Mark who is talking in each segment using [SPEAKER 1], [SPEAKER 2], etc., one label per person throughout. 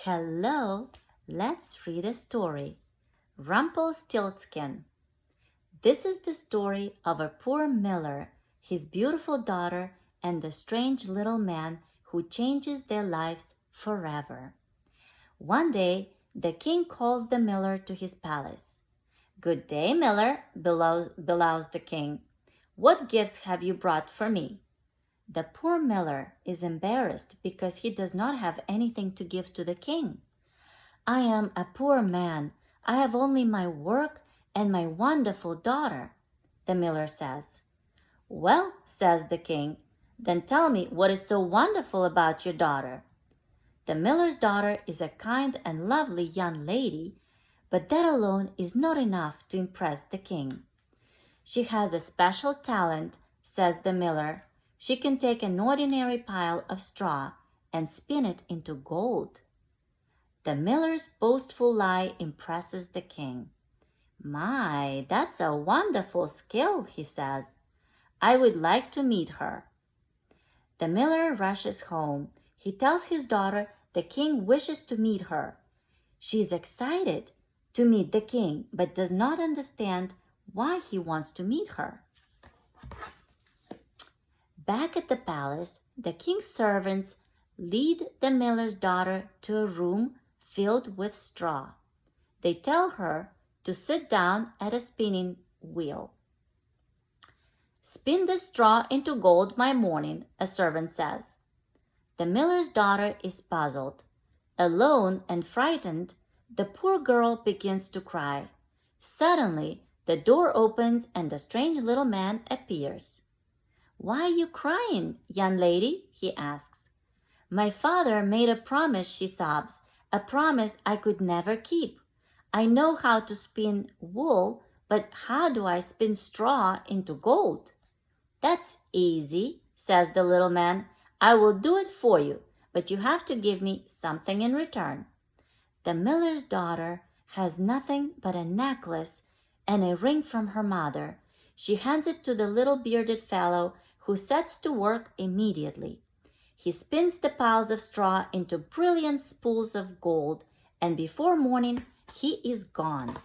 [SPEAKER 1] Hello, let's read a story. Rumpelstiltskin. This is the story of a poor miller, his beautiful daughter, and the strange little man who changes their lives forever. One day, the king calls the miller to his palace. "Good day, miller," bellows the king. "What gifts have you brought for me?" The poor miller is embarrassed because he does not have anything to give to the king. "I am a poor man. I have only my work and my wonderful daughter," the miller says. "Well," says the king, "then tell me what is so wonderful about your daughter." The miller's daughter is a kind and lovely young lady, but that alone is not enough to impress the king. "She has a special talent," says the miller. "She can take an ordinary pile of straw and spin it into gold." The miller's boastful lie impresses the king. "My, that's a wonderful skill," he says. "I would like to meet her." The miller rushes home. He tells his daughter the king wishes to meet her. She is excited to meet the king, but does not understand why he wants to meet her. Back at the palace, the king's servants lead the miller's daughter to a room filled with straw. They tell her to sit down at a spinning wheel. "Spin the straw into gold, my morning," a servant says. The miller's daughter is puzzled. Alone and frightened, the poor girl begins to cry. Suddenly, the door opens and a strange little man appears. "Why are you crying, young lady?" he asks. "My father made a promise," she sobs, "a promise I could never keep. I know how to spin wool, but how do I spin straw into gold?" "That's easy," says the little man. "I will do it for you, but you have to give me something in return." The miller's daughter has nothing but a necklace and a ring from her mother. She hands it to the little bearded fellow, who sets to work immediately. He spins the piles of straw into brilliant spools of gold, and before morning he is gone.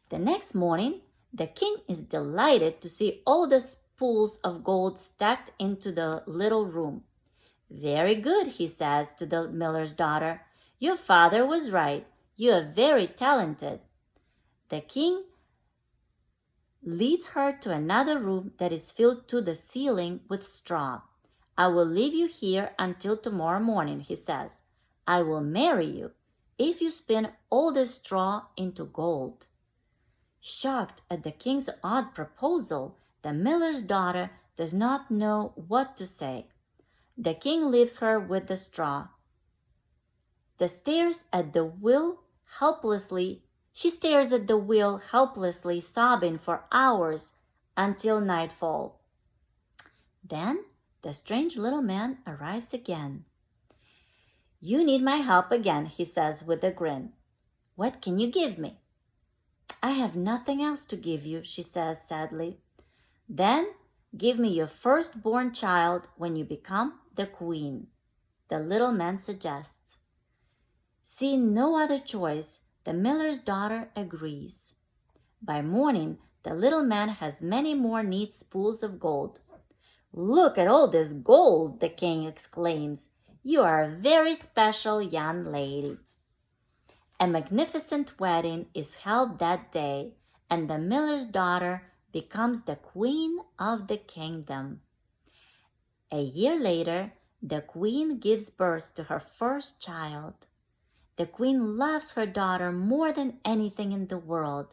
[SPEAKER 1] The next morning, the king is delighted to see all the spools of gold stacked into the little room. "Very good," he says to the miller's daughter. "Your father was right. You are very talented." The king leads her to another room that is filled to the ceiling with straw. "I will leave you here until tomorrow morning," he says. "I will marry you if you spin all the straw into gold." Shocked at the king's odd proposal, the miller's daughter does not know what to say. The king leaves her with the straw. She stares at the wheel helplessly, sobbing for hours until nightfall. Then the strange little man arrives again. "You need my help again," he says with a grin. "What can you give me?" "I have nothing else to give you," she says sadly. "Then give me your firstborn child when you become the queen," the little man suggests. Seeing no other choice, the miller's daughter agrees. By morning, the little man has many more neat spools of gold. "Look at all this gold," the king exclaims. "You are a very special young lady." A magnificent wedding is held that day, and the miller's daughter becomes the queen of the kingdom. A year later, the queen gives birth to her first child. The queen loves her daughter more than anything in the world.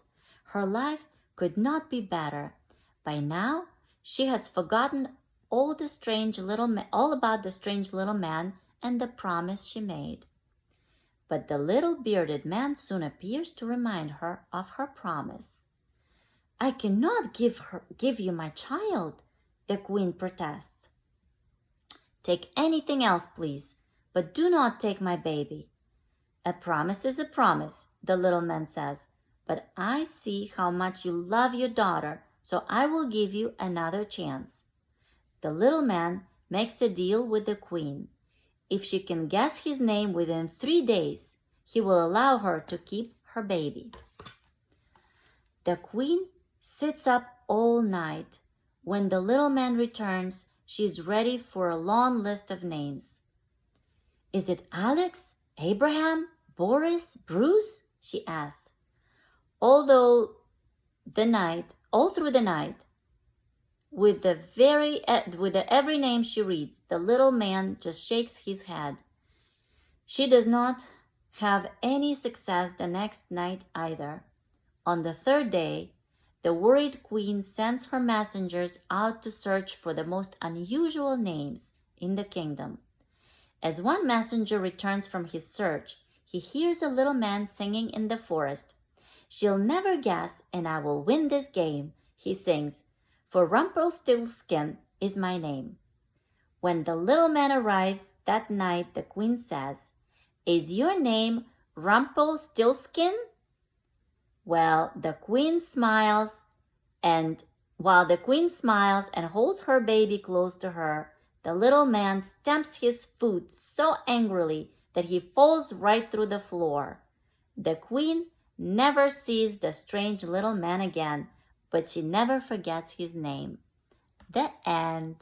[SPEAKER 1] Her life could not be better. By now, she has forgotten all about the strange little man and the promise she made. But the little bearded man soon appears to remind her of her promise. "I cannot give you my child," the queen protests. "Take anything else, please, but do not take my baby." "A promise is a promise," the little man says, "but I see how much you love your daughter, so I will give you another chance." The little man makes a deal with the queen. if she can guess his name within 3 days, he will allow her to keep her baby. The queen sits up all night. When the little man returns, she is ready for a long list of names. Is it Alex, Abraham, Boris, Bruce? She asks. All through the night, with every name she reads, the little man just shakes his head. She does not have any success the next night either. On the third day, the worried queen sends her messengers out to search for the most unusual names in the kingdom. As one messenger returns from his search, he hears a little man singing in the forest. She'll never guess, and I will win this game, he sings, for Rumpelstiltskin is my name. When the little man arrives that night, the queen says, Is your name Rumpelstiltskin? Well, the queen smiles, and while the queen smiles and holds her baby close to her, the little man stamps his foot so angrily that he falls right through the floor. The queen never sees the strange little man again, but she never forgets his name. The end.